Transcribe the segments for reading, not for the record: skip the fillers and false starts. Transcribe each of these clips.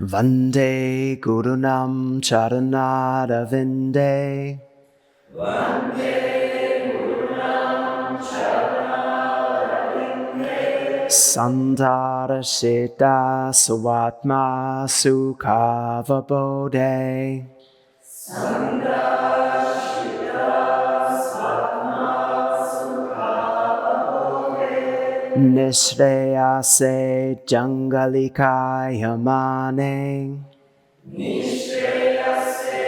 Vande Gurunam Charanara Vinde. Vande Gurunam Charanara Vinde. Sandara Sheta Suvatma Sukhava Bodhe. Sandara Shita Svatma Sukhava Bodhe. Nishreyase Jangalikaya Mane. Nishreyase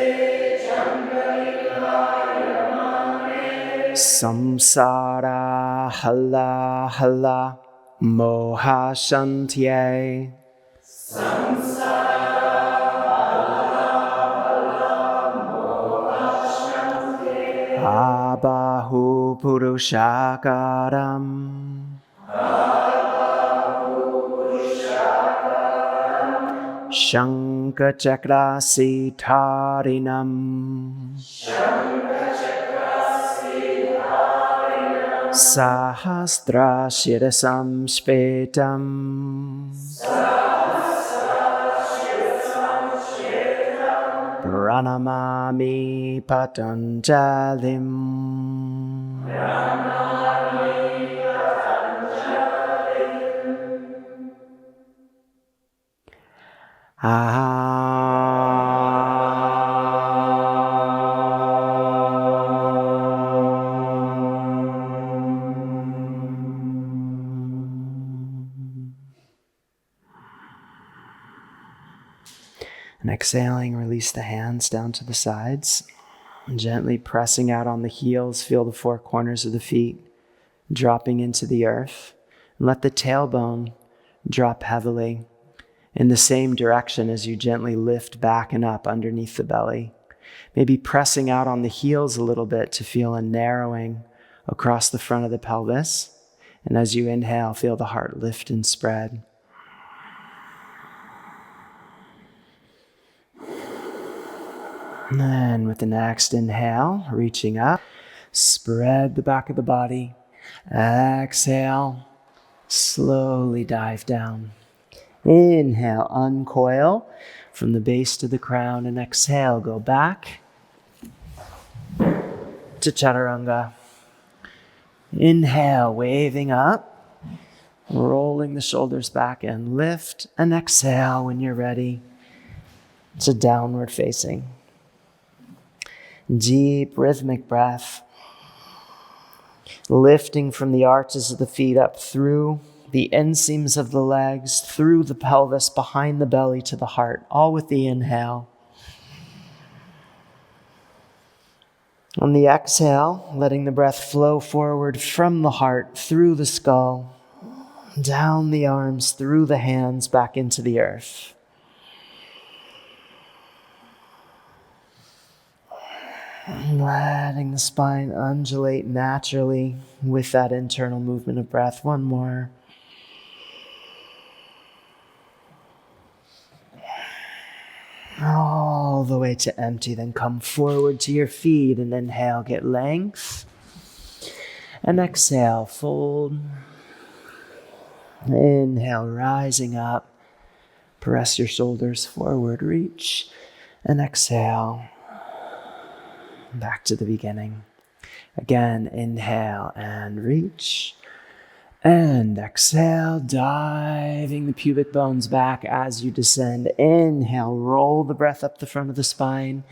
Jangalikaya Mane. Samsara Hala Hala Moha Shantye. Samsara Abahu Purushakaram. Shankachakra-sitarinam. Sahasra-shirasam shvetam. Pranamami Patanjalim. And exhaling, release the hands down to the sides. And gently pressing out on the heels, feel the four corners of the feet dropping into the earth. And let the tailbone drop heavily in the same direction as you gently lift back and up underneath the belly. Maybe pressing out on the heels a little bit to feel a narrowing across the front of the pelvis. And as you inhale, feel the heart lift and spread. And then with the next inhale, reaching up, spread the back of the body. Exhale, slowly dive down. Inhale, uncoil from the base to the crown, and exhale, go back to chaturanga. Inhale, waving up, rolling the shoulders back and lift, and exhale when you're ready to downward facing. Deep rhythmic breath, lifting from the arches of the feet up through the inseams of the legs, through the pelvis, behind the belly to the heart, all with the inhale. On the exhale, letting the breath flow forward from the heart, through the skull, down the arms, through the hands, back into the earth. Letting the spine undulate naturally with that internal movement of breath. One more. All the way to empty. Then come forward to your feet and inhale, get length. And exhale, fold. Inhale, rising up. Press your shoulders forward, reach. And exhale. Back to the beginning. Again, inhale and reach. And exhale, diving the pubic bones back as you descend. Inhale, roll the breath up the front of the spine.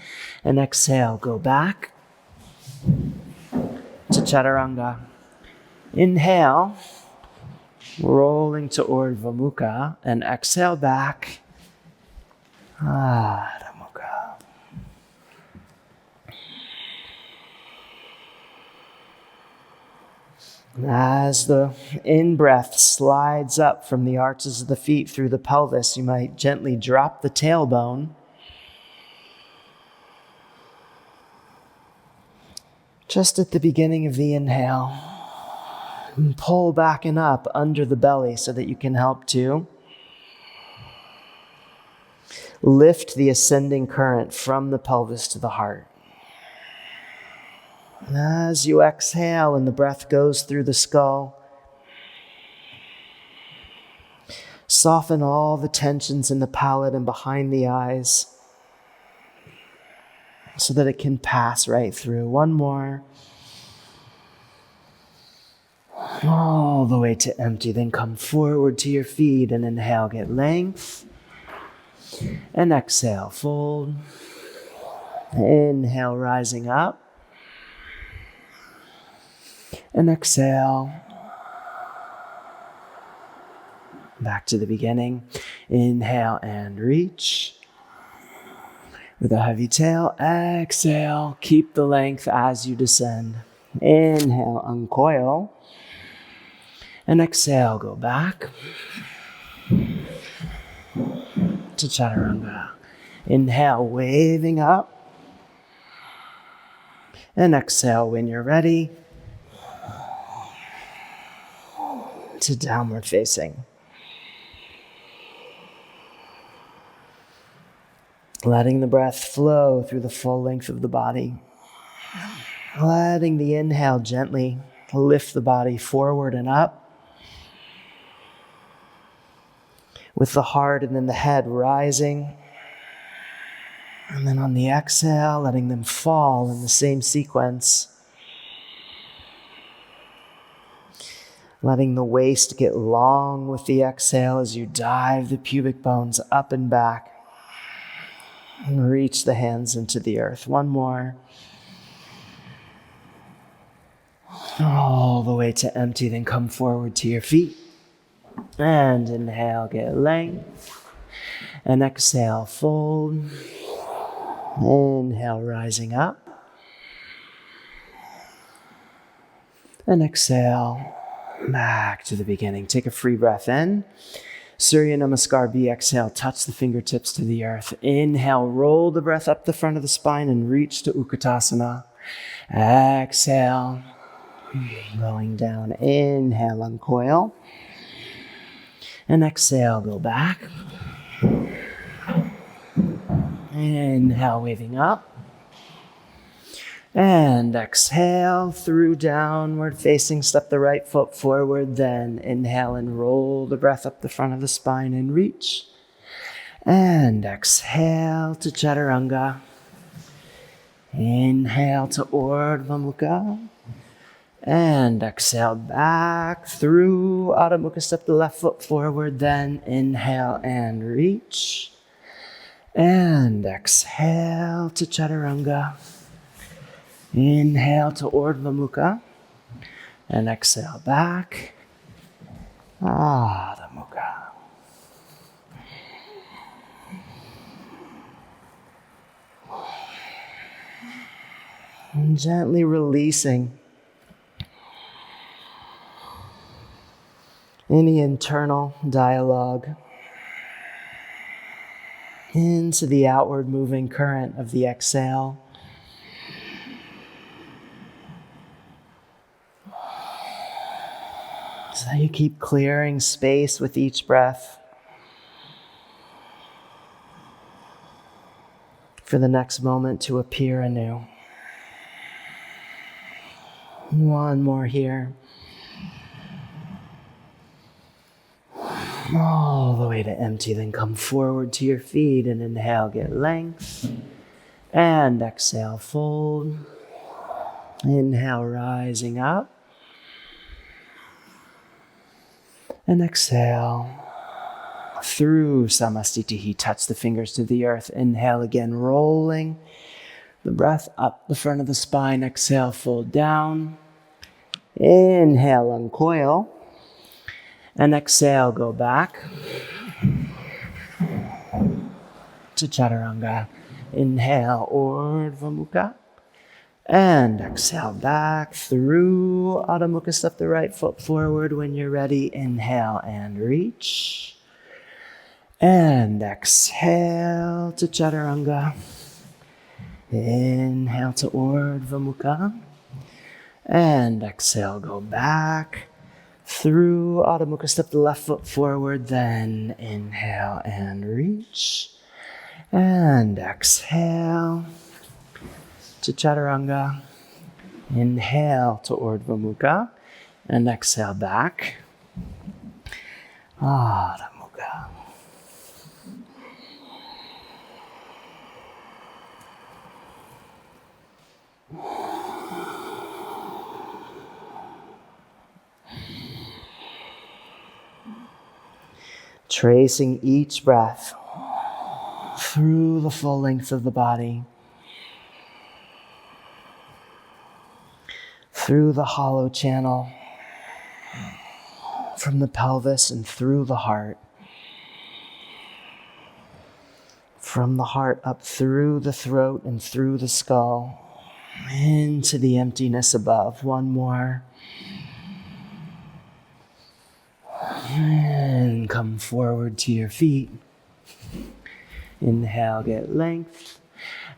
And exhale, go back to chaturanga. Inhale, rolling to Urdhva Mukha. And exhale back. Adho Mukha. As the in-breath slides up from the arches of the feet through the pelvis, you might gently drop the tailbone. Just at the beginning of the inhale, and pull back and up under the belly so that you can help to lift the ascending current from the pelvis to the heart. And as you exhale and the breath goes through the skull, soften all the tensions in the palate and behind the eyes so that it can pass right through. One more. All the way to empty. Then come forward to your feet and inhale, get length. And exhale, fold. Inhale, rising up. And exhale. Back to the beginning. Inhale and reach. With a heavy tail, exhale. Keep the length as you descend. Inhale, uncoil. And exhale, go back to chaturanga. Inhale, waving up. And exhale when you're ready to downward facing. Letting the breath flow through the full length of the body. Letting the inhale gently lift the body forward and up. With the heart and then the head rising. And then on the exhale, letting them fall in the same sequence. Letting the waist get long with the exhale as you dive the pubic bones up and back. And reach the hands into the earth. One more. All the way to empty, then come forward to your feet. And inhale, get length. And exhale, fold. Inhale, rising up. And exhale, back to the beginning. Take a free breath in. Surya Namaskar B, exhale, touch the fingertips to the earth. Inhale, roll the breath up the front of the spine and reach to Utkatasana. Exhale, going down. Inhale, uncoil. And exhale, go back. Inhale, waving up. And exhale through downward facing, step the right foot forward, then inhale and roll the breath up the front of the spine and reach. And exhale to chaturanga. Inhale to Urdhva Mukha. And exhale back through Adho Mukha, step the left foot forward, then inhale and reach. And exhale to chaturanga. Inhale to Urdhva Mukha. And exhale back. Adho Mukha. And gently releasing any internal dialogue into the outward moving current of the exhale. So you keep clearing space with each breath for the next moment to appear anew. One more here. All the way to empty, then come forward to your feet and inhale, get length. And exhale, fold. Inhale, rising up. And exhale, through Samastitihi, touch the fingers to the earth. Inhale again, rolling the breath up the front of the spine. Exhale, fold down. Inhale, uncoil. And exhale, go back to chaturanga. Inhale, Urdhva Mukha. And exhale back through Adho Mukha. Step the right foot forward when you're ready. Inhale and reach. And exhale to chaturanga. Inhale to Urdhva Mukha. And exhale, go back. Through Adho Mukha, step the left foot forward, then inhale and reach. And exhale to Chaturanga. Inhale to Urdhva Mukha. And exhale back. Adho Mukha. Tracing each breath through the full length of the body, through the hollow channel, from the pelvis and through the heart, from the heart up through the throat and through the skull, into the emptiness above. One more. And come forward to your feet. Inhale, get length.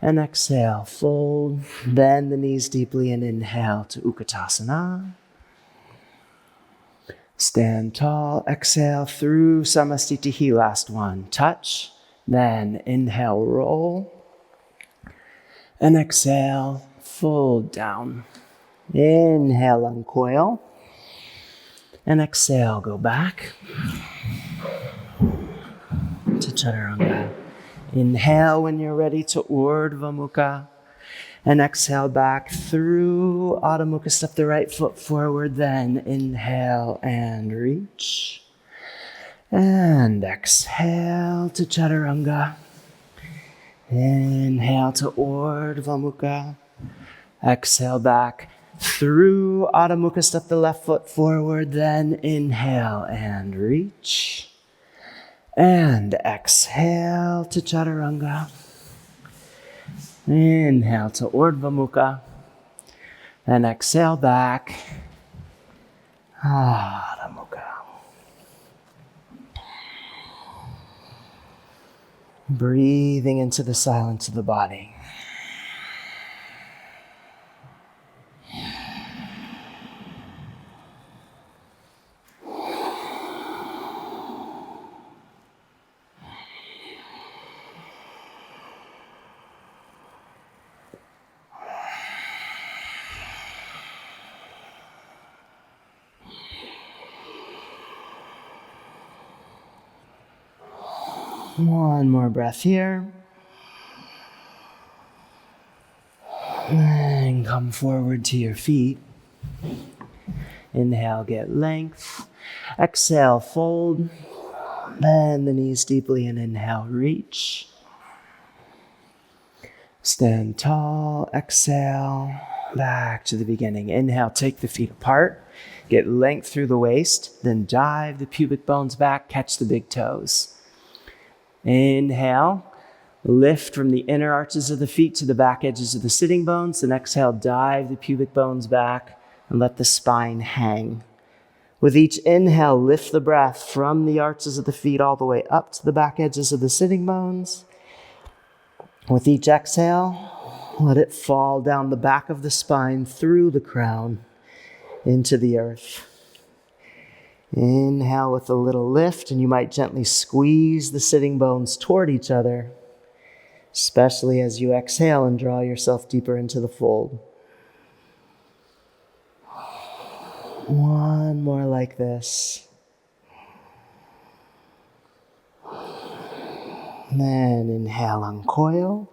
And exhale, fold. Bend the knees deeply and inhale to Utkatasana. Stand tall. Exhale through Samastitihi. Last one. Touch. Then inhale, roll. And exhale, fold down. Inhale, uncoil. And exhale, go back to Chaturanga. Inhale when you're ready to Urdhva Mukha. And exhale back through Adho Mukha. Step the right foot forward, then inhale and reach. And exhale to Chaturanga. Inhale to Urdhva Mukha. Exhale back through Adho Mukha. Step the left foot forward, then inhale and reach. And exhale to Chaturanga. Inhale to Urdhva Mukha. And exhale back. Adho Mukha. Breathing into the silence of the body. One more breath here. And come forward to your feet. Inhale, get length. Exhale, fold. Bend the knees deeply and inhale, reach. Stand tall. Exhale, back to the beginning. Inhale, take the feet apart. Get length through the waist. Then dive the pubic bones back. Catch the big toes. Inhale, lift from the inner arches of the feet to the back edges of the sitting bones. Then exhale, dive the pubic bones back and let the spine hang. With each inhale, lift the breath from the arches of the feet all the way up to the back edges of the sitting bones. With each exhale, let it fall down the back of the spine through the crown into the earth. Inhale with a little lift, and you might gently squeeze the sitting bones toward each other, especially as you exhale and draw yourself deeper into the fold. One more like this. And then inhale, uncoil.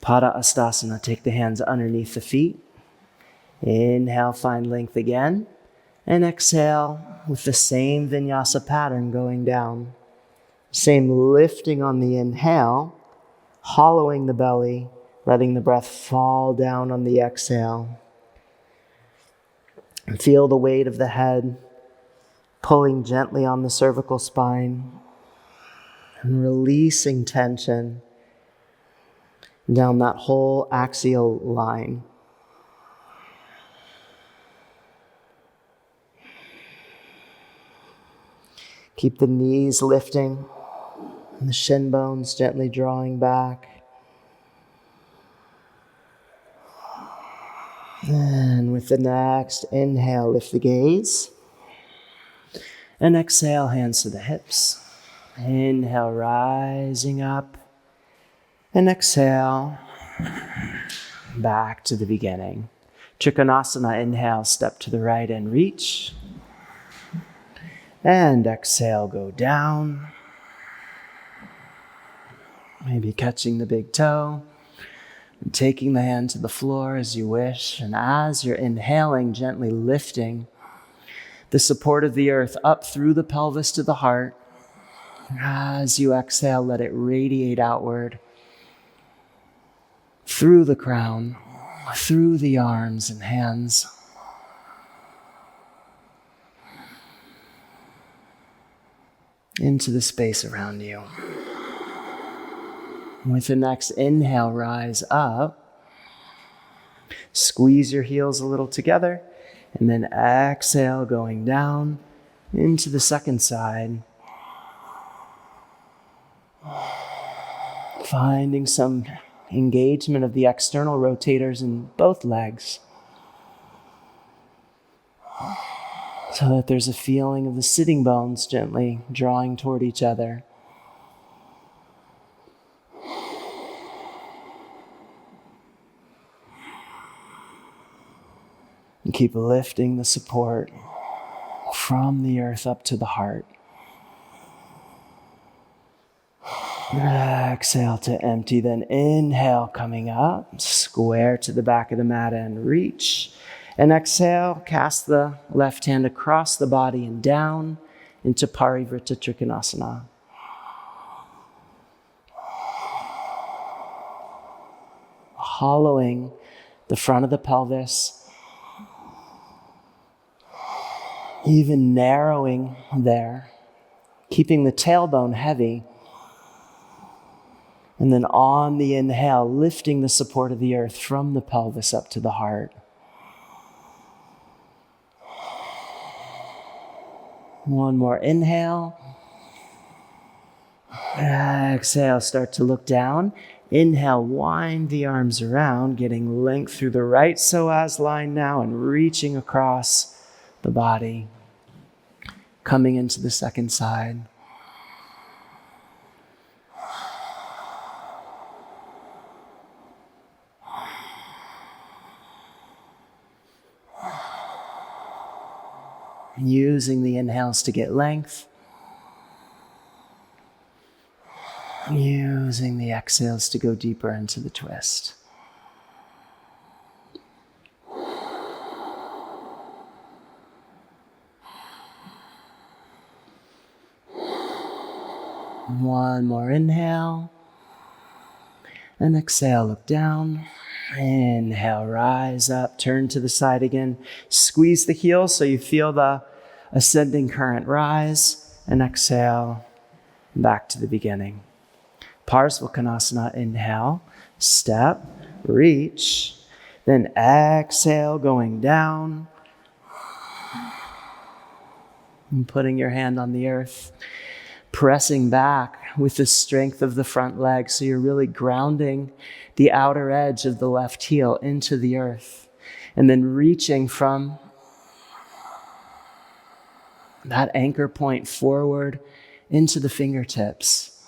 Padahastasana, take the hands underneath the feet. Inhale, find length again. And exhale with the same vinyasa pattern going down. Same lifting on the inhale, hollowing the belly, letting the breath fall down on the exhale. And feel the weight of the head pulling gently on the cervical spine and releasing tension down that whole axial line. Keep the knees lifting and the shin bones gently drawing back. And with the next inhale, lift the gaze. And exhale, hands to the hips. Inhale, rising up. And exhale, back to the beginning. Trikonasana, inhale, step to the right and reach. And exhale, go down. Maybe catching the big toe. And taking the hand to the floor as you wish. And as you're inhaling, gently lifting the support of the earth up through the pelvis to the heart. As you exhale, let it radiate outward through the crown, through the arms and hands. Into the space around you. With the next inhale, rise up. Squeeze your heels a little together. And then exhale, going down into the second side. Finding some engagement of the external rotators in both legs. So that there's a feeling of the sitting bones gently drawing toward each other. And keep lifting the support from the earth up to the heart. Exhale to empty, then inhale coming up, square to the back of the mat and reach. And exhale, cast the left hand across the body and down into Parivrtta Trikonasana. Hollowing the front of the pelvis. Even narrowing there, keeping the tailbone heavy. And then on the inhale, lifting the support of the earth from the pelvis up to the heart. One more inhale. Exhale, start to look down. Inhale, wind the arms around, getting length through the right psoas line now and reaching across the body, coming into the second side. Using the inhales to get length. Using the exhales to go deeper into the twist. One more inhale. And exhale, look down. Inhale, rise up, turn to the side again. Squeeze the heels so you feel the ascending current rise. And exhale, back to the beginning. Parsvakonasana, inhale, step, reach. Then exhale, going down. And putting your hand on the earth. Pressing back with the strength of the front leg. So you're really grounding the outer edge of the left heel into the earth. And then reaching from that anchor point forward into the fingertips.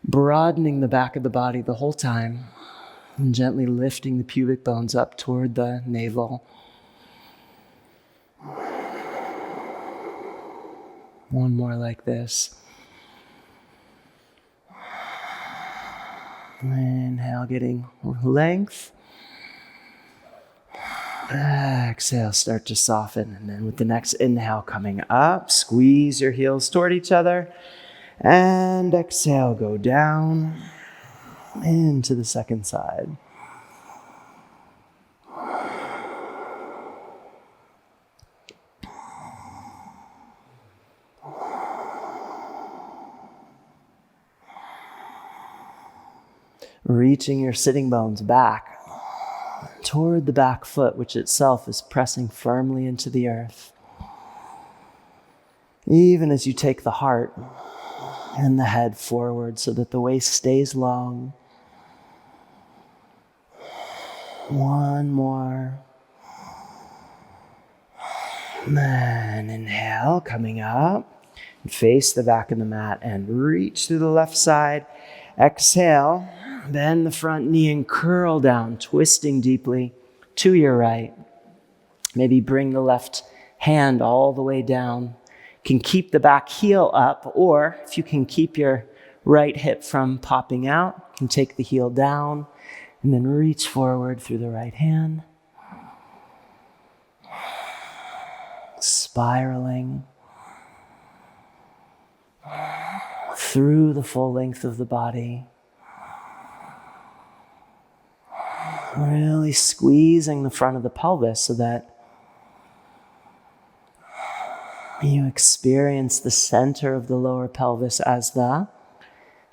Broadening the back of the body the whole time. And gently lifting the pubic bones up toward the navel. One more like this. Inhale, getting length. Exhale, start to soften. And then with the next inhale coming up, squeeze your heels toward each other. And exhale, go down into the second side. Reaching your sitting bones back toward the back foot, which itself is pressing firmly into the earth. Even as you take the heart and the head forward so that the waist stays long. One more. Then inhale, coming up. Face the back of the mat and reach through the left side. Exhale, bend the front knee and curl down, twisting deeply to your right. Maybe bring the left hand all the way down. You can keep the back heel up, or if you can keep your right hip from popping out, you can take the heel down and then reach forward through the right hand. Spiraling through the full length of the body. Really squeezing the front of the pelvis so that you experience the center of the lower pelvis as the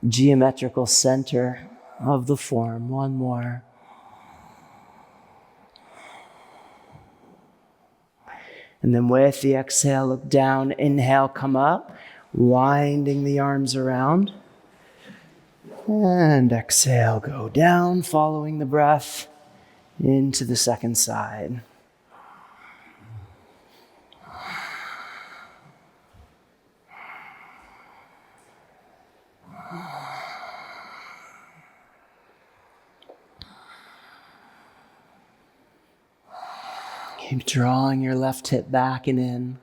geometrical center of the form. One more. And then with the exhale, look down. Inhale, come up, winding the arms around. And exhale, go down, following the breath into the second side. Keep drawing your left hip back and in.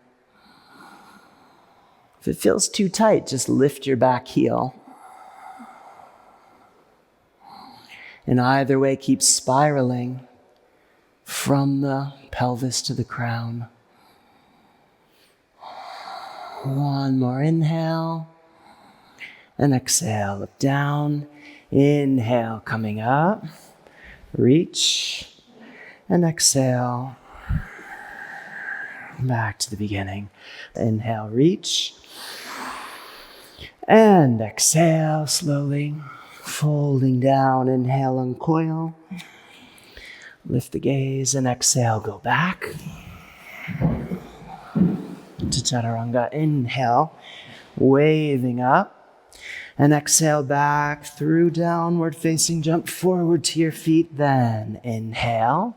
If it feels too tight, just lift your back heel. And either way, keep spiraling from the pelvis to the crown. One more inhale. And exhale, look down. Inhale, coming up. Reach. And exhale. Back to the beginning. Inhale, reach. And exhale, slowly. Folding down. Inhale, uncoil. Lift the gaze and exhale, go back. To chaturanga. Inhale, waving up. And exhale back through downward facing. Jump forward to your feet. Then inhale.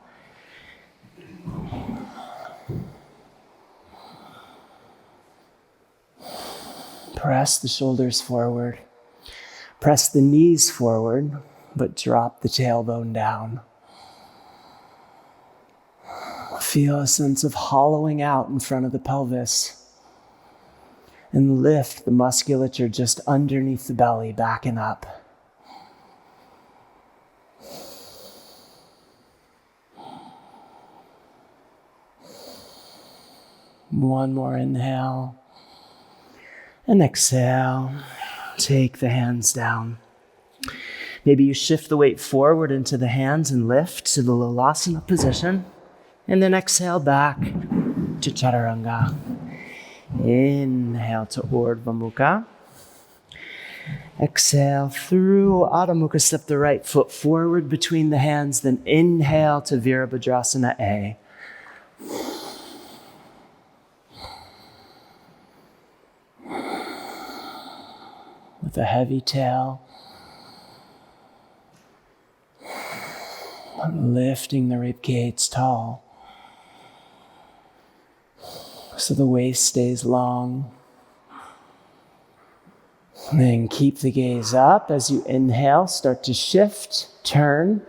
Press the shoulders forward. Press the knees forward, but drop the tailbone down. Feel a sense of hollowing out in front of the pelvis. And lift the musculature just underneath the belly, backing up. One more inhale. And exhale. Take the hands down. Maybe you shift the weight forward into the hands and lift to the Lolasana position. And then exhale back to chaturanga. Inhale to Urdhva Mukha. Exhale through Adho Mukha. Step the right foot forward between the hands. Then inhale to Virabhadrasana A. With a heavy tail. Lifting the rib cage tall. So the waist stays long. And then keep the gaze up as you inhale. Start to shift, turn,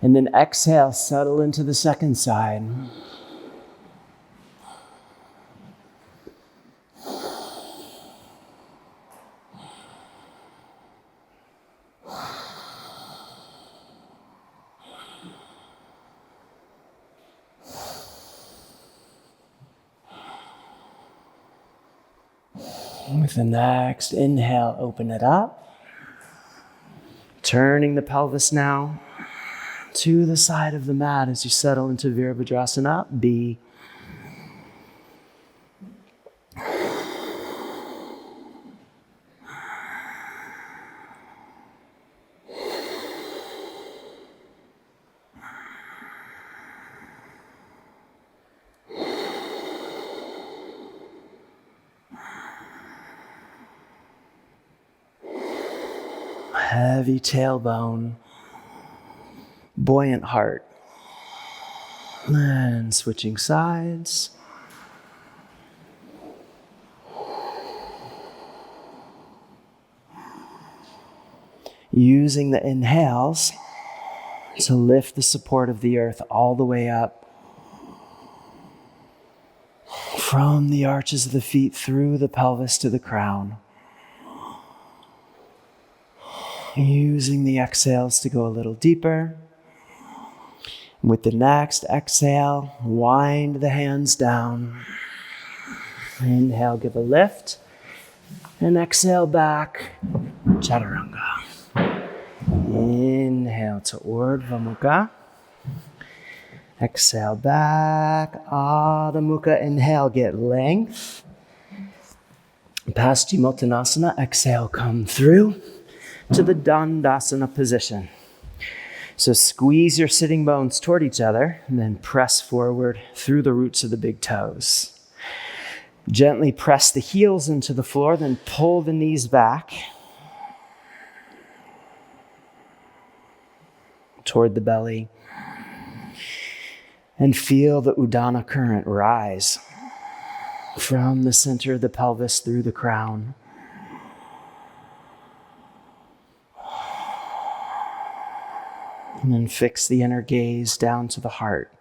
and then exhale, settle into the second side. With the next inhale, open it up. Turning the pelvis now to the side of the mat as you settle into Virabhadrasana B. Heavy tailbone, buoyant heart. And switching sides. Using the inhales to lift the support of the earth all the way up from the arches of the feet through the pelvis to the crown. Using the exhales to go a little deeper. With the next exhale, wind the hands down. Inhale, give a lift. And exhale back, Chaturanga. Inhale to Urdhva Mukha. Exhale back, Adho Mukha. Inhale, get length. Paschimottanasana, exhale, come through to the Dandasana position. So squeeze your sitting bones toward each other and then press forward through the roots of the big toes. Gently press the heels into the floor, then pull the knees back toward the belly. And feel the Udana current rise from the center of the pelvis through the crown. And then fix the inner gaze down to the heart.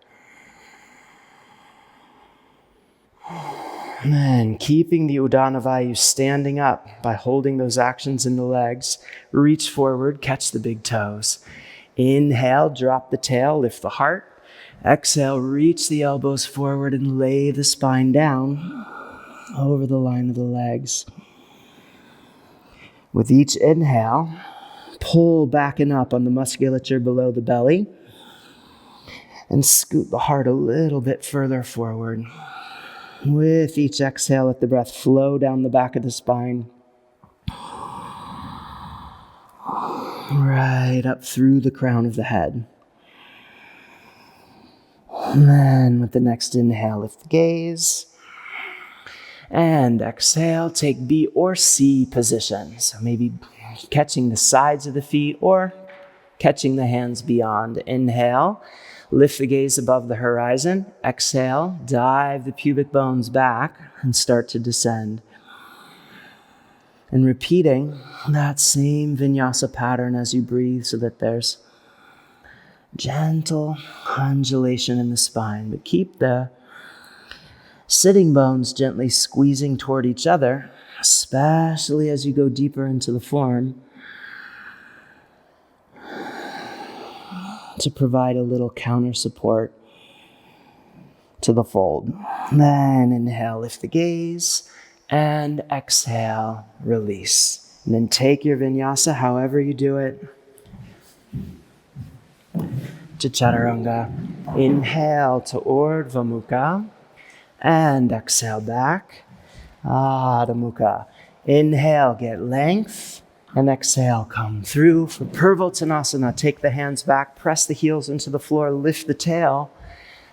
And then keeping the Udana Vayu standing up by holding those actions in the legs, reach forward, catch the big toes. Inhale, drop the tail, lift the heart. Exhale, reach the elbows forward and lay the spine down over the line of the legs. With each inhale, pull back and up on the musculature below the belly and scoot the heart a little bit further forward. With each exhale, let the breath flow down the back of the spine. Right up through the crown of the head. And then with the next inhale, lift the gaze. And exhale, take B or C position. So maybe catching the sides of the feet or catching the hands beyond. Inhale, lift the gaze above the horizon. Exhale, dive the pubic bones back and start to descend. And repeating that same vinyasa pattern as you breathe so that there's gentle undulation in the spine. But keep the sitting bones gently squeezing toward each other, especially as you go deeper into the form, to provide a little counter support to the fold. Then inhale, lift the gaze, and exhale, release. And then take your vinyasa, however you do it, to Chaturanga. Inhale to Urdhva Mukha, and exhale back, Adho Mukha. Inhale, get length, and exhale, come through for Purvottanasana. Take the hands back, press the heels into the floor, lift the tail,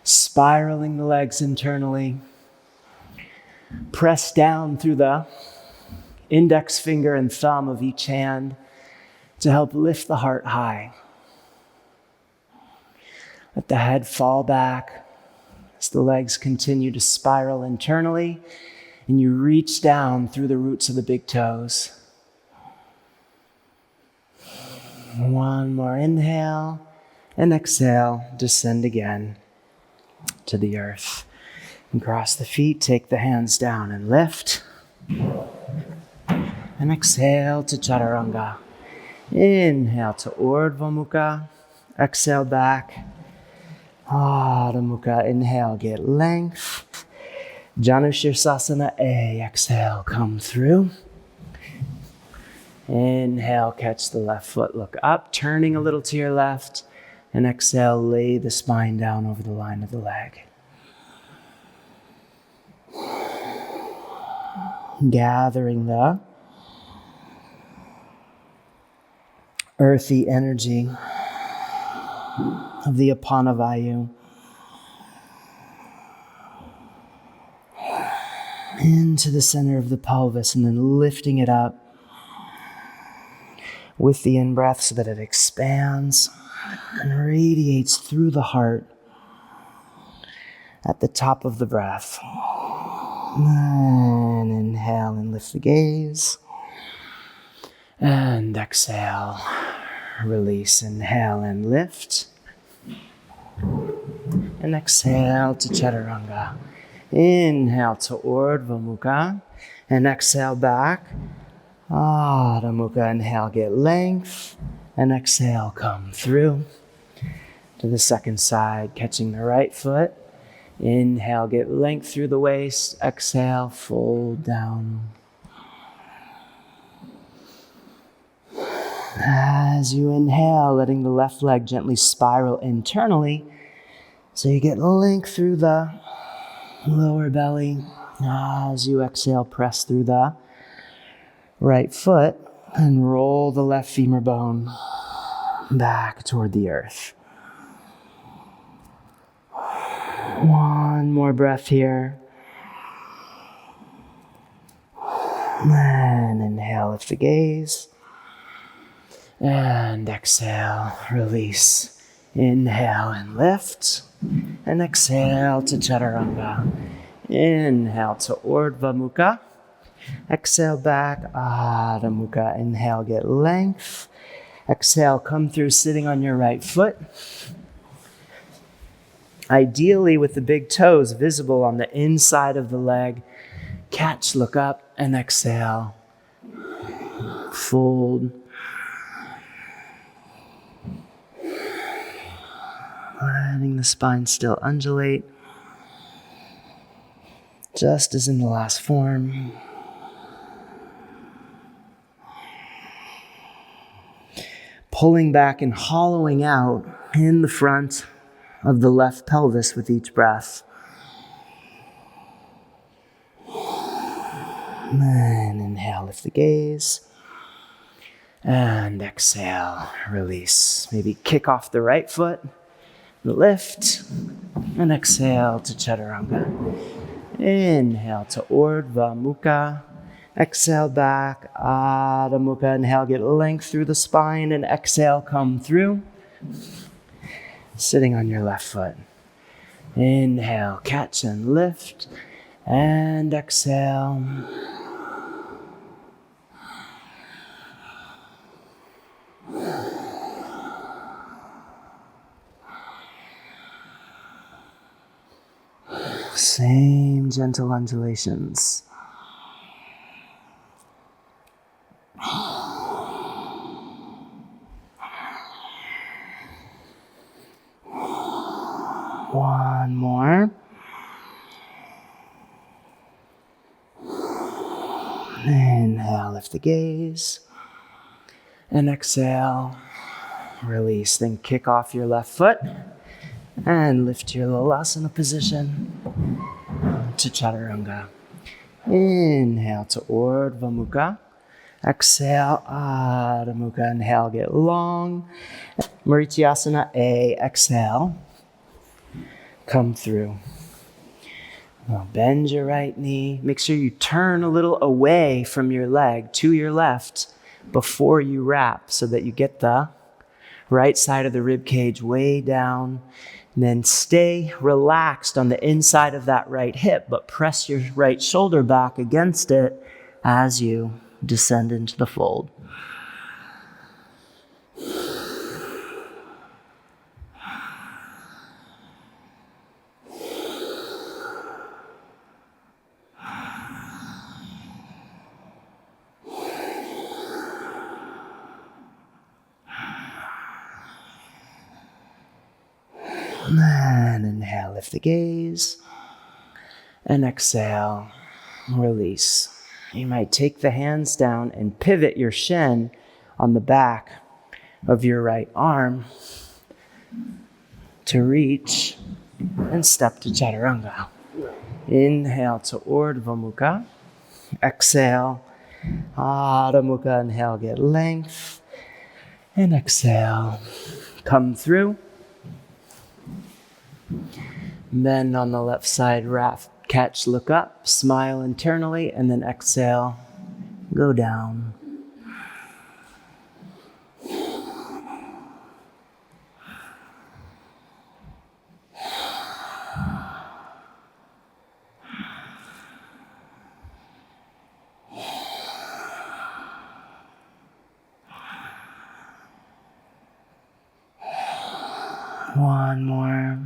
spiraling the legs internally. Press down through the index finger and thumb of each hand to help lift the heart high. Let the head fall back as the legs continue to spiral internally, and you reach down through the roots of the big toes. One more inhale, and exhale, descend again to the earth. And cross the feet, take the hands down and lift. And exhale to Chaturanga. Inhale to Urdhva Mukha. Exhale back. Adho Mukha. Inhale, get length. Janu Shirsasana A. Exhale, come through. Inhale, catch the left foot, look up, turning a little to your left. And exhale, lay the spine down over the line of the leg. Gathering the earthy energy of the Apana Vayu into the center of the pelvis, and then lifting it up with the in-breath so that it expands and radiates through the heart at the top of the breath. And inhale and lift the gaze. And exhale, release, inhale and lift. And exhale to Chaturanga. Inhale to Urdhva Mukha. And exhale back. Adho Mukha. Inhale, get length. And exhale, come through. To the second side, catching the right foot. Inhale, get length through the waist. Exhale, fold down. As you inhale, letting the left leg gently spiral internally, so you get length through the lower belly. As you exhale, press through the right foot and roll the left femur bone back toward the earth. One more breath here. And inhale, lift the gaze. And exhale, release. Inhale and lift. And exhale to Chaturanga. Inhale to Urdhva Mukha. Exhale back, Adho Mukha. Inhale, get length. Exhale, come through sitting on your right foot. Ideally with the big toes visible on the inside of the leg. Catch, look up, and exhale. Fold. Letting the spine still undulate. Just as in the last form. Pulling back and hollowing out in the front of the left pelvis with each breath. And inhale, lift the gaze. And exhale, release. Maybe kick off the right foot. Lift. And exhale to Chaturanga. Inhale to Urdhva Mukha. Exhale back, Adho Mukha. Inhale, get length through the spine. And exhale, come through. Sitting on your left foot. Inhale, catch and lift. And exhale. Same gentle undulations. One more. Inhale, lift the gaze. And exhale, release. Then kick off your left foot and lift your Lalasana position to Chaturanga. Inhale to Urdhva Mukha. Exhale, Adho Mukha. Inhale, get long. Marityasana A, exhale. Come through. Now bend your right knee. Make sure you turn a little away from your leg to your left before you wrap so that you get the right side of the rib cage way down. And then stay relaxed on the inside of that right hip, but press your right shoulder back against it as you descend into the fold. And inhale, lift the gaze. And exhale, release. You might take the hands down and pivot your shin on the back of your right arm to reach and step to Chaturanga. Inhale to Urdhva Mukha. Exhale, Adho Mukha. Inhale, get length. And exhale, come through. Bend on the left side, wrap, catch, look up, smile internally, and then exhale, go down. One more.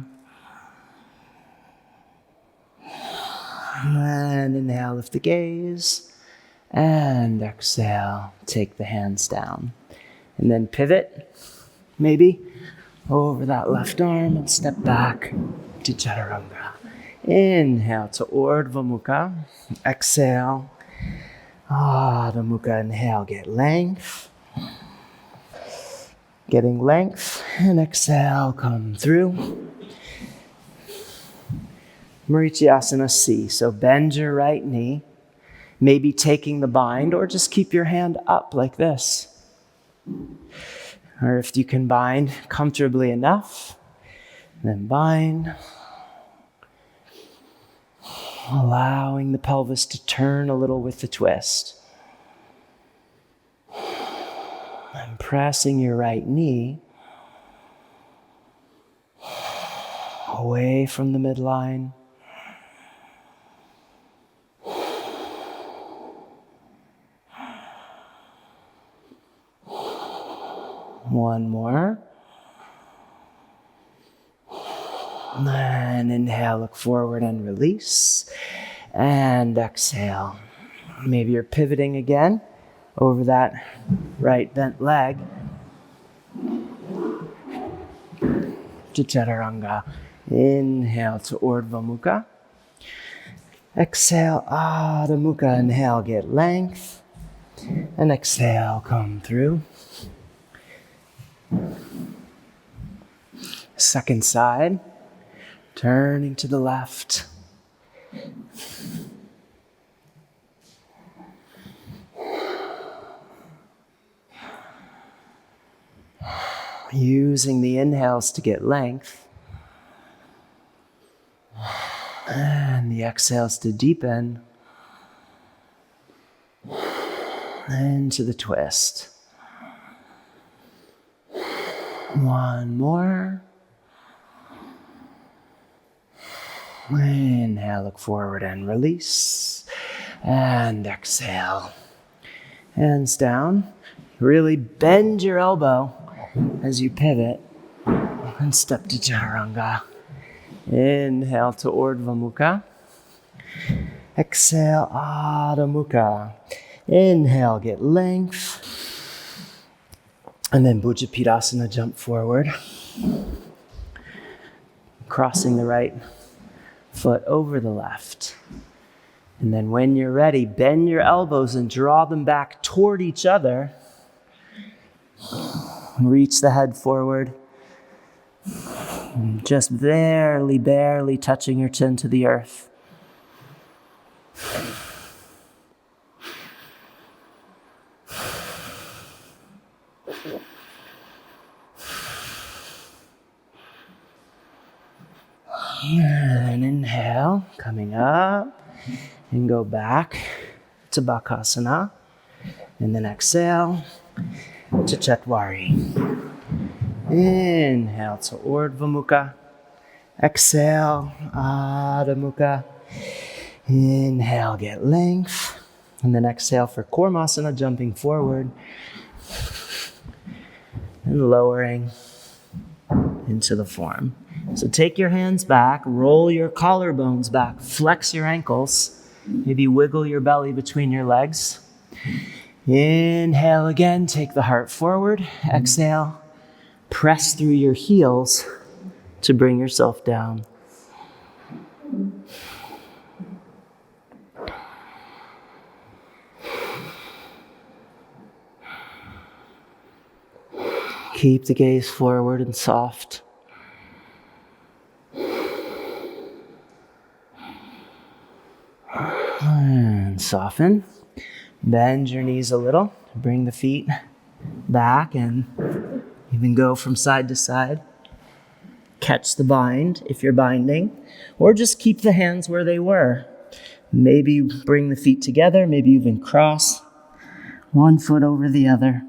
And inhale, lift the gaze. And exhale, take the hands down. And then pivot, maybe, over that left arm and step back to Chaturanga. Inhale to Urdhva Mukha. Exhale, Adho Mukha. Inhale, get length. Getting length. And exhale, come through. Marichyasana C. So bend your right knee. Maybe taking the bind, or just keep your hand up like this. Or if you can bind comfortably enough, then bind. Allowing the pelvis to turn a little with the twist. And pressing your right knee away from the midline. One more. And inhale, look forward and release. And exhale. Maybe you're pivoting again over that right bent leg to Chaturanga. Inhale to Urdhva Mukha. Exhale, Adho Mukha. Inhale, get length. And exhale, come through. Second side, turning to the left. Using the inhales to get length. And the exhales to deepen. Into the twist. One more. Inhale, look forward and release. And exhale. Hands down. Really bend your elbow as you pivot and step to Chaturanga. Inhale to Urdhva Mukha. Exhale, Adho Mukha. Inhale, get length. And then Bhujapidasana, jump forward. Crossing the right foot over the left. And then when you're ready, bend your elbows and draw them back toward each other. Reach the head forward. Just barely touching your chin to the earth. And inhale, coming up, and go back to Bakasana. And then exhale to Chatwari. Inhale to Urdhva Mukha. Exhale, Adho Mukha. Inhale, get length. And then exhale for Kurmasana, jumping forward. And lowering into the form. So take your hands back, roll your collarbones back, flex your ankles, maybe wiggle your belly between your legs. Inhale again, take the heart forward. Exhale, press through your heels to bring yourself down. Keep the gaze forward and soft. And soften. Bend your knees a little. Bring the feet back and even go from side to side. Catch the bind if you're binding, or just keep the hands where they were. Maybe bring the feet together, maybe even cross one foot over the other.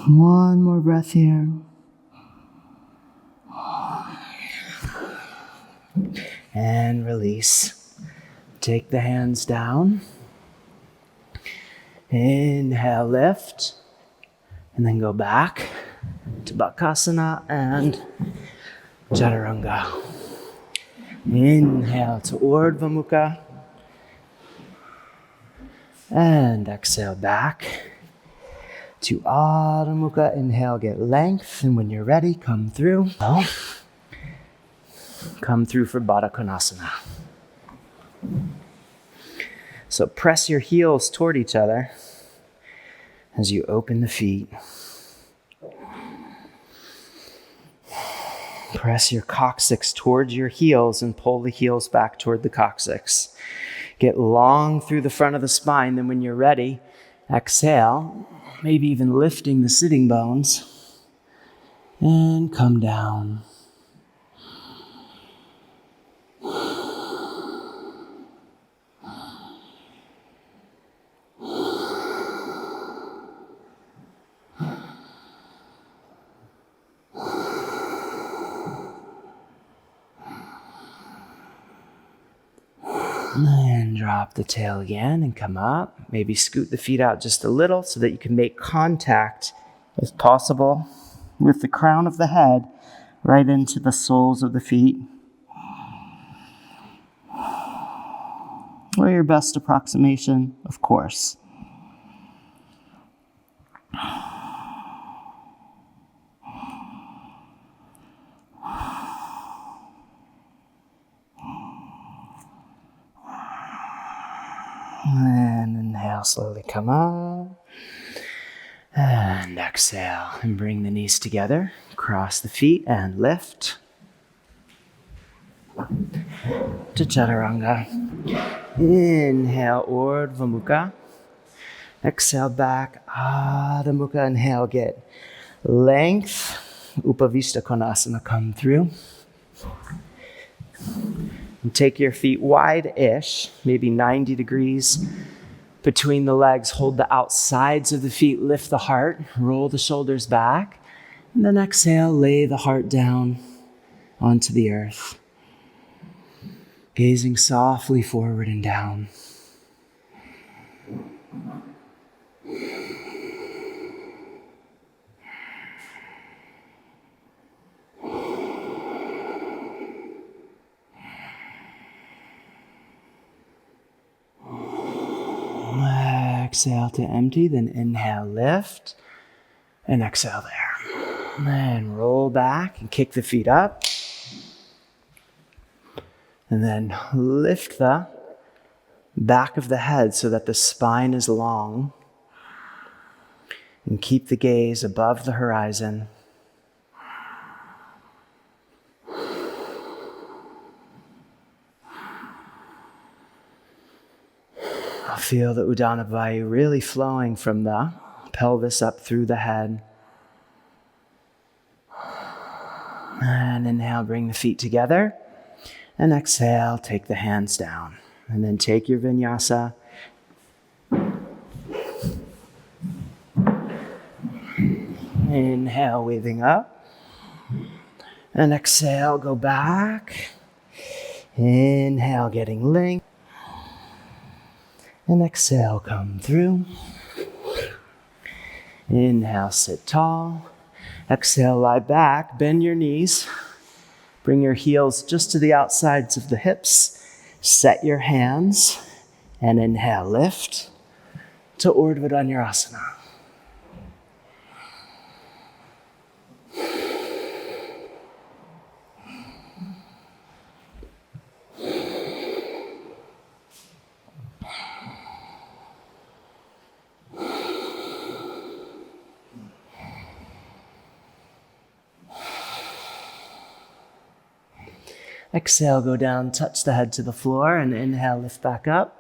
One more breath here. And release. Take the hands down. Inhale, lift. And then go back to Bakasana and Chaturanga. Inhale to Urdhva Mukha. And exhale back to Adho Mukha. Inhale, get length. And when you're ready, come through. Come through for Baddha Konasana. So press your heels toward each other as you open the feet. Press your coccyx towards your heels and pull the heels back toward the coccyx. Get long through the front of the spine. Then when you're ready, exhale, maybe even lifting the sitting bones, and come down. And drop the tail again and come up. Maybe scoot the feet out just a little so that you can make contact, if possible, with the crown of the head right into the soles of the feet. Or your best approximation, of course. And inhale, slowly come up. And exhale, and bring the knees together. Cross the feet and lift. To Chaturanga. Inhale, Urdhva Mukha. Exhale back, Adho Mukha. Inhale, get length. Upavishta Konasana, come through. And take your feet wide-ish, maybe 90 degrees between the legs. Hold the outsides of the feet, lift the heart, roll the shoulders back, and then exhale, lay the heart down onto the earth. Gazing softly forward and down. Exhale to empty, then inhale, lift, and exhale there. And roll back and kick the feet up. And then lift the back of the head so that the spine is long. And keep the gaze above the horizon. Feel the Udana Vayu really flowing from the pelvis up through the head. And inhale, bring the feet together. And exhale, take the hands down. And then take your vinyasa. Inhale, waving up. And exhale, go back. Inhale, getting length. And exhale, come through. Inhale, sit tall. Exhale, lie back, bend your knees. Bring your heels just to the outsides of the hips. Set your hands. And inhale, lift to Urdhva Dhanurasana. Exhale, go down, touch the head to the floor, and inhale, lift back up.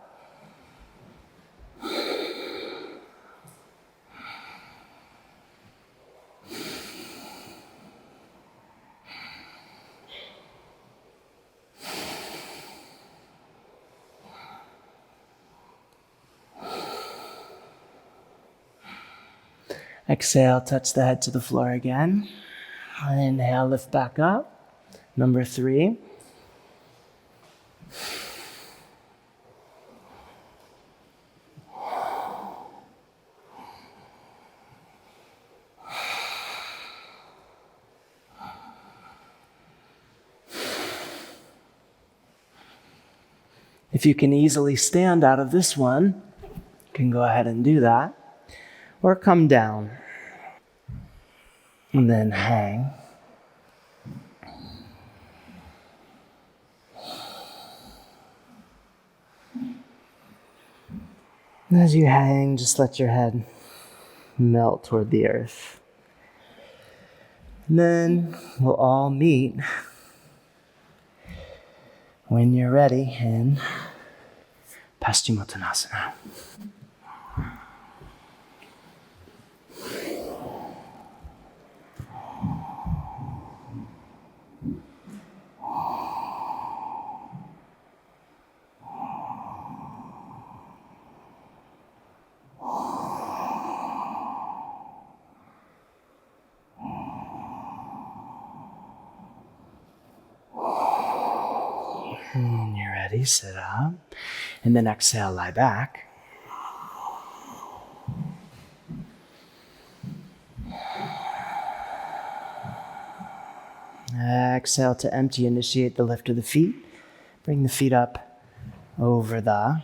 Exhale, touch the head to the floor again. Inhale, lift back up. Number 3. If you can easily stand out of this one, you can go ahead and do that. Or come down. And then hang. And as you hang, just let your head melt toward the earth. And then we'll all meet when you're ready in Paschimottanasana. When you're ready, sit up. And then exhale, lie back. Exhale to empty, initiate the lift of the feet. Bring the feet up over the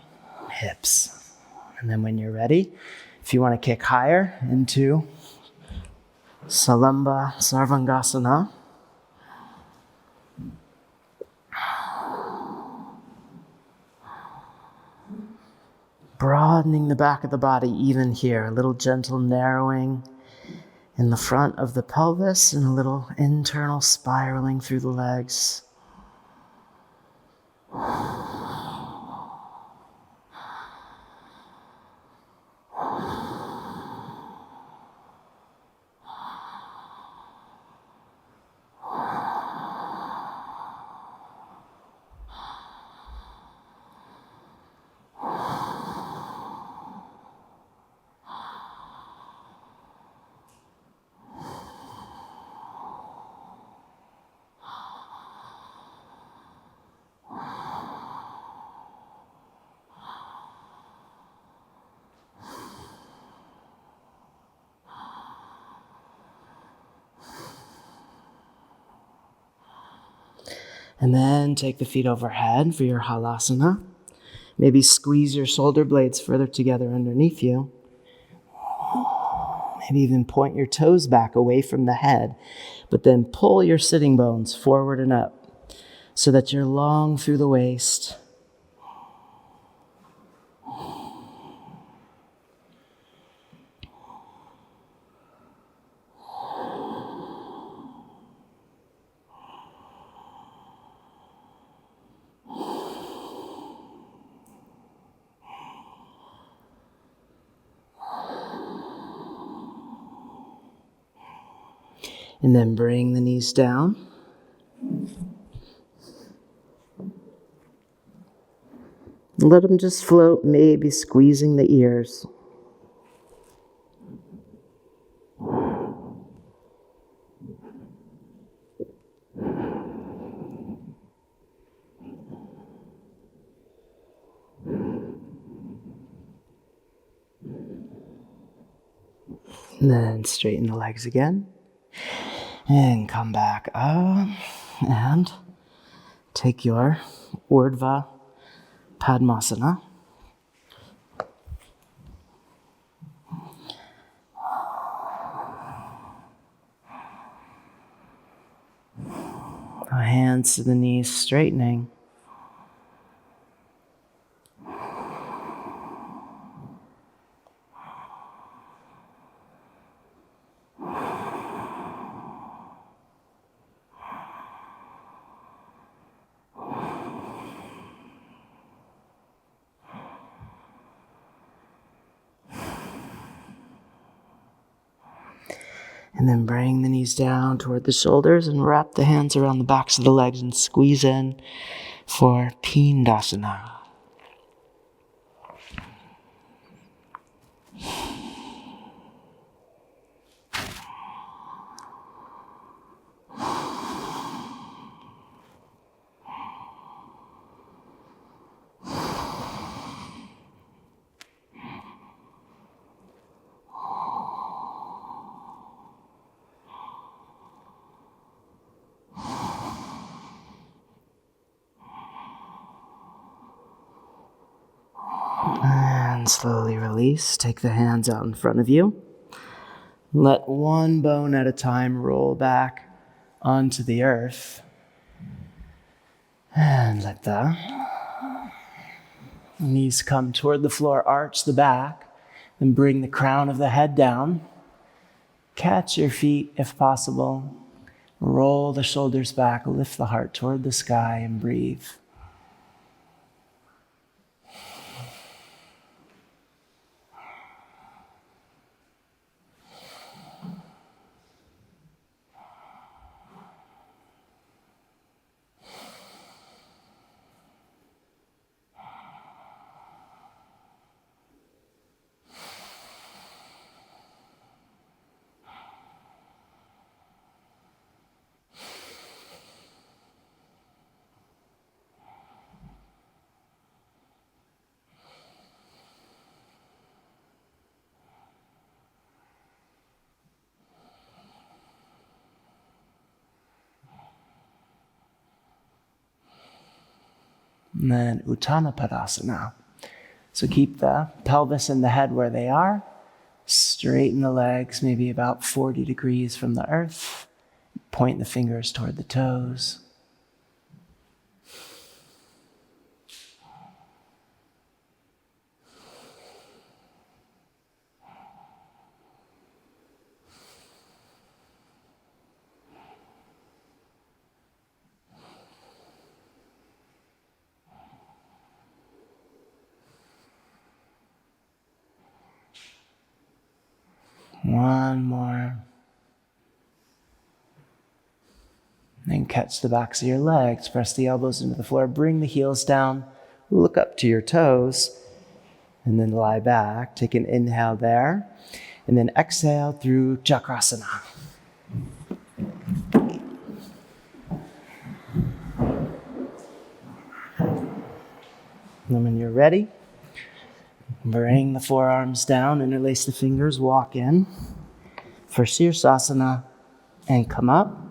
hips. And then when you're ready, if you want to kick higher into Salamba Sarvangasana, broadening the back of the body even here, a little gentle narrowing in the front of the pelvis and a little internal spiraling through the legs. And then take the feet overhead for your halasana. Maybe squeeze your shoulder blades further together underneath you. Maybe even point your toes back away from the head, but then pull your sitting bones forward and up so that you're long through the waist. And then bring the knees down. Let them just float, maybe squeezing the ears. And then straighten the legs again. And come back up and take your Urdhva Padmasana. Hands to the knees, straightening. And then bring the knees down toward the shoulders and wrap the hands around the backs of the legs and squeeze in for Pindasana. And slowly release. Take the hands out in front of you. Let one bone at a time roll back onto the earth. And let the knees come toward the floor, arch the back, then bring the crown of the head down. Catch your feet if possible. Roll the shoulders back, lift the heart toward the sky, and breathe. And then Uttanapadasana. So keep the pelvis and the head where they are. Straighten the legs, maybe about 40 degrees from the earth. Point the fingers toward the toes. One more. Then catch the backs of your legs. Press the elbows into the floor. Bring the heels down. Look up to your toes. And then lie back. Take an inhale there. And then exhale through Chakrasana. And when you're ready, bring the forearms down, interlace the fingers, walk in for Sirsasana, and come up.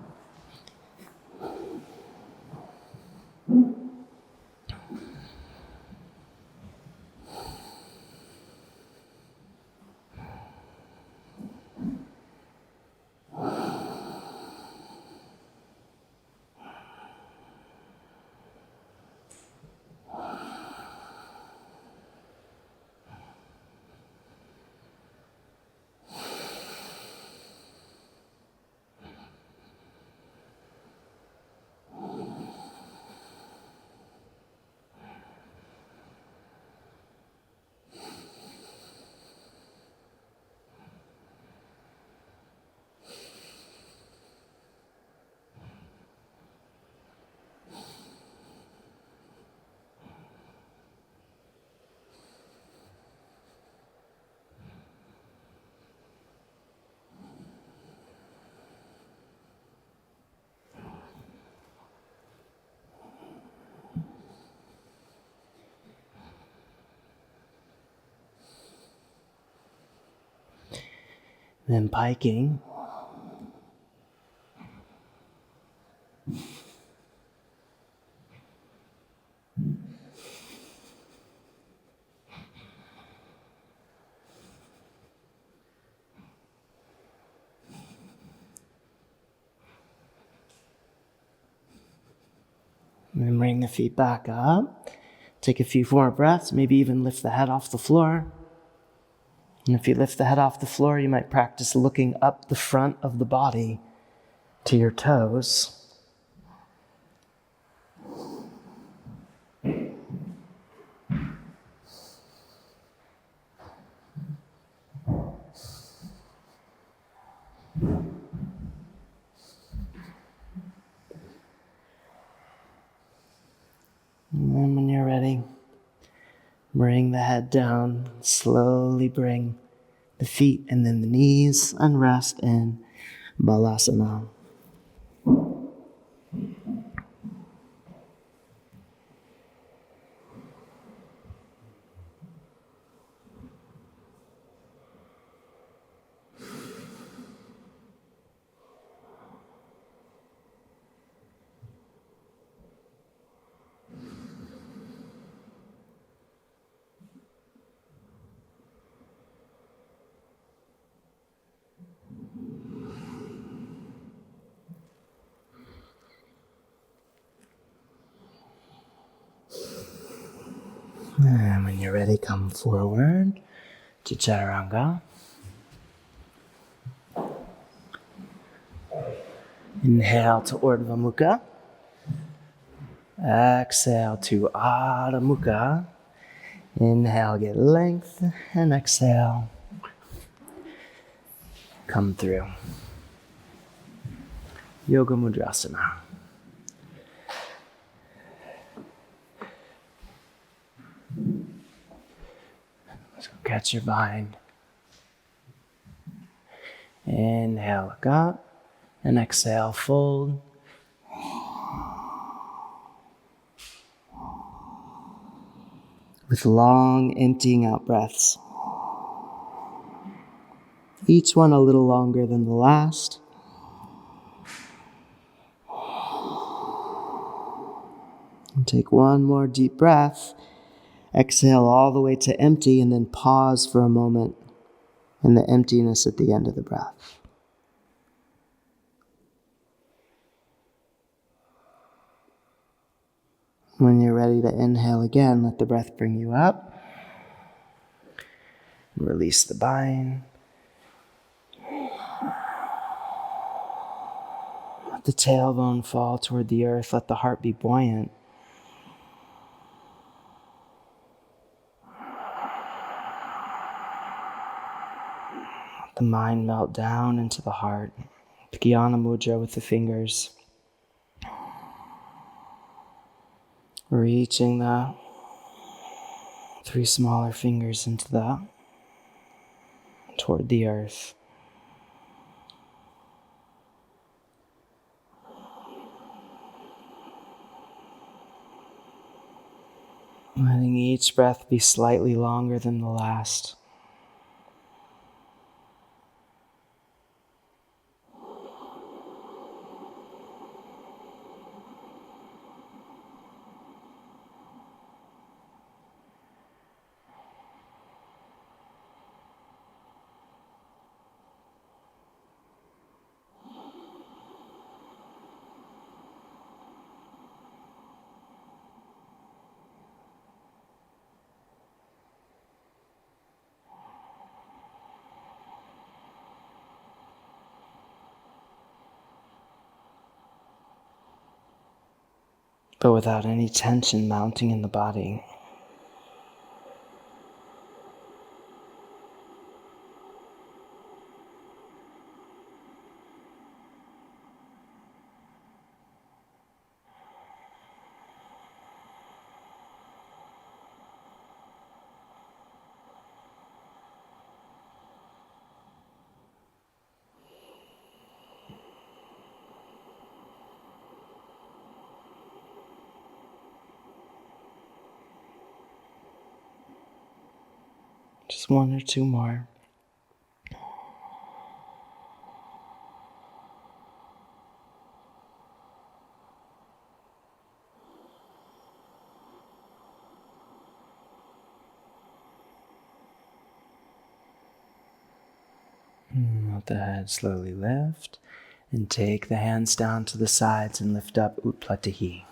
Then piking. And then bring the feet back up. Take a few more breaths, maybe even lift the head off the floor. And if you lift the head off the floor, you might practice looking up the front of the body to your toes. And then when you're ready, bring the head down, slowly bring the feet and then the knees, and rest in Balasana. And when you're ready, come forward to Chaturanga. Inhale to Urdhva Mukha. Exhale to Adho Mukha. Inhale, get length, and exhale, come through. Yoga Mudrasana. So catch your bind. Inhale, look up, and exhale, fold. With long emptying out breaths. Each one a little longer than the last. And take one more deep breath. Exhale all the way to empty and then pause for a moment in the emptiness at the end of the breath. When you're ready to inhale again, let the breath bring you up. Release the bind. Let the tailbone fall toward the earth. Let the heart be buoyant. Let the mind melt down into the heart. Dhyana Mudra with the fingers. Reaching the 3 smaller fingers toward the earth. Letting each breath be slightly longer than the last. But without any tension mounting in the body. Just 1 or 2 more. Let the head slowly lift and take the hands down to the sides and lift up Utplatahi.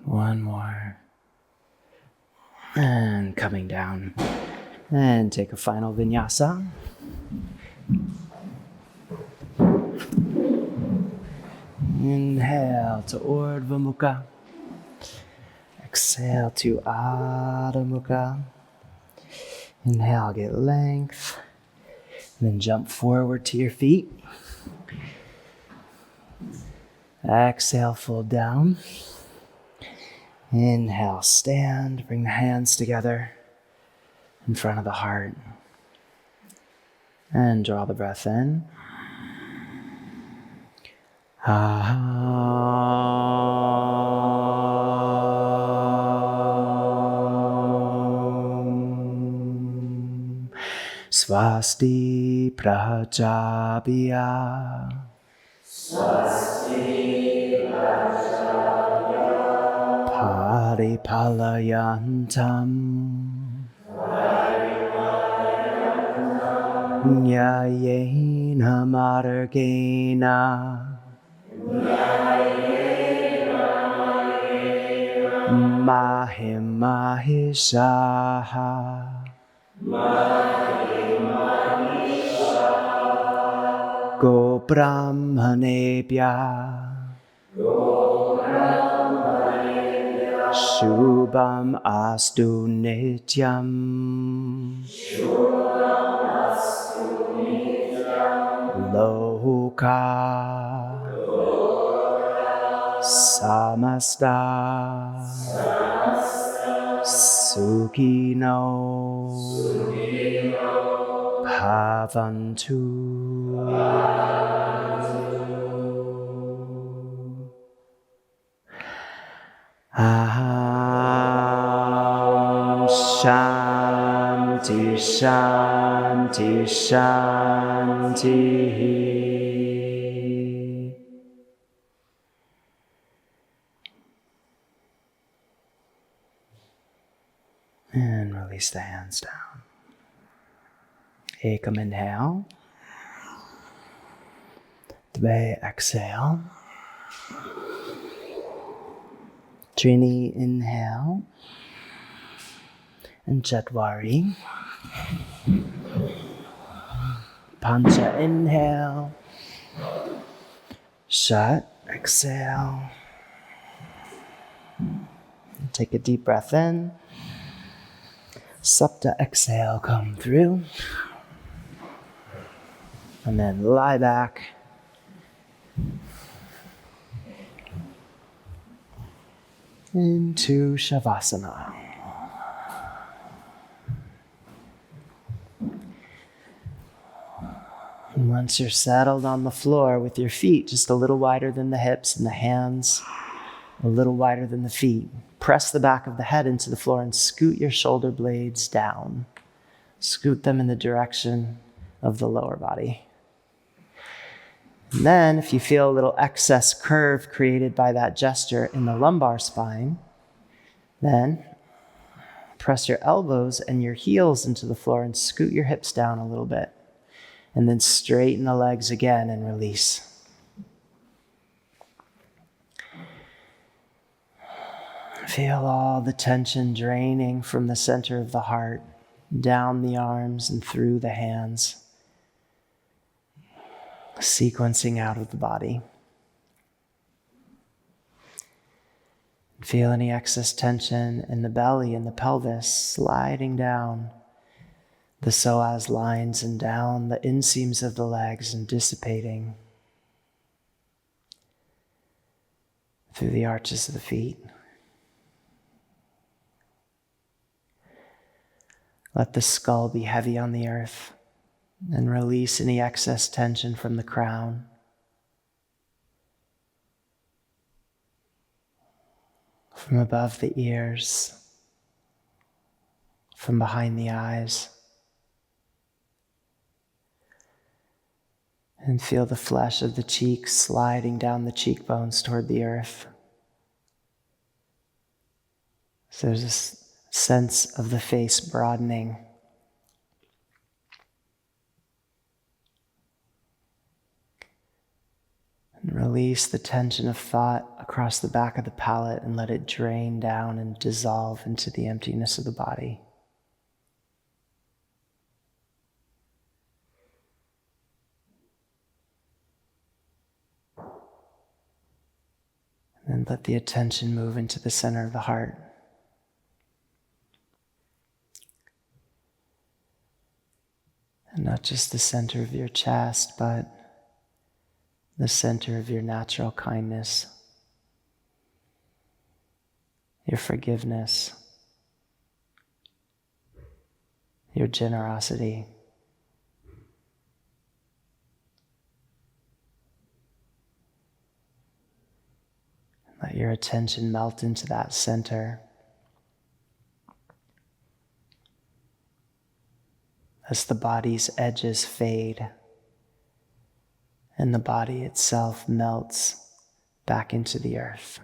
One more. And coming down. And take a final vinyasa. Inhale to Urdhva Mukha. Exhale to Adho Mukha. Inhale, get length. And then jump forward to your feet. Exhale, fold down. Inhale, stand. Bring the hands together in front of the heart. And draw the breath in. Swasti Prajabhya Paripalayantam Nyayena Margena Mahimahishaha Go Brahmanebhya Shubham Astu Nityam Loka Samasta Sukhino Bhavantu. Aham Shanti Shanti Shanti. And release the hands down. Ekam inhale. Dve exhale. Trini inhale. And Jatwari. Pancha inhale. Shat exhale. Take a deep breath in. Sapta exhale, come through. And then lie back. Into Shavasana. And once you're settled on the floor with your feet just a little wider than the hips and the hands a little wider than the feet, press the back of the head into the floor and scoot your shoulder blades down. Scoot them in the direction of the lower body. And then, if you feel a little excess curve created by that gesture in the lumbar spine, then press your elbows and your heels into the floor and scoot your hips down a little bit. And then straighten the legs again and release. Feel all the tension draining from the center of the heart, down the arms and through the hands, sequencing out of the body. Feel any excess tension in the belly and the pelvis sliding down the psoas lines and down the inseams of the legs and dissipating through the arches of the feet. Let the skull be heavy on the earth and release any excess tension from the crown. From above the ears, from behind the eyes. And feel the flesh of the cheeks sliding down the cheekbones toward the earth. So there's this sense of the face broadening. And release the tension of thought across the back of the palate and let it drain down and dissolve into the emptiness of the body. And then let the attention move into the center of the heart. And not just the center of your chest, but the center of your natural kindness, your forgiveness, your generosity. Let your attention melt into that center as the body's edges fade and the body itself melts back into the earth.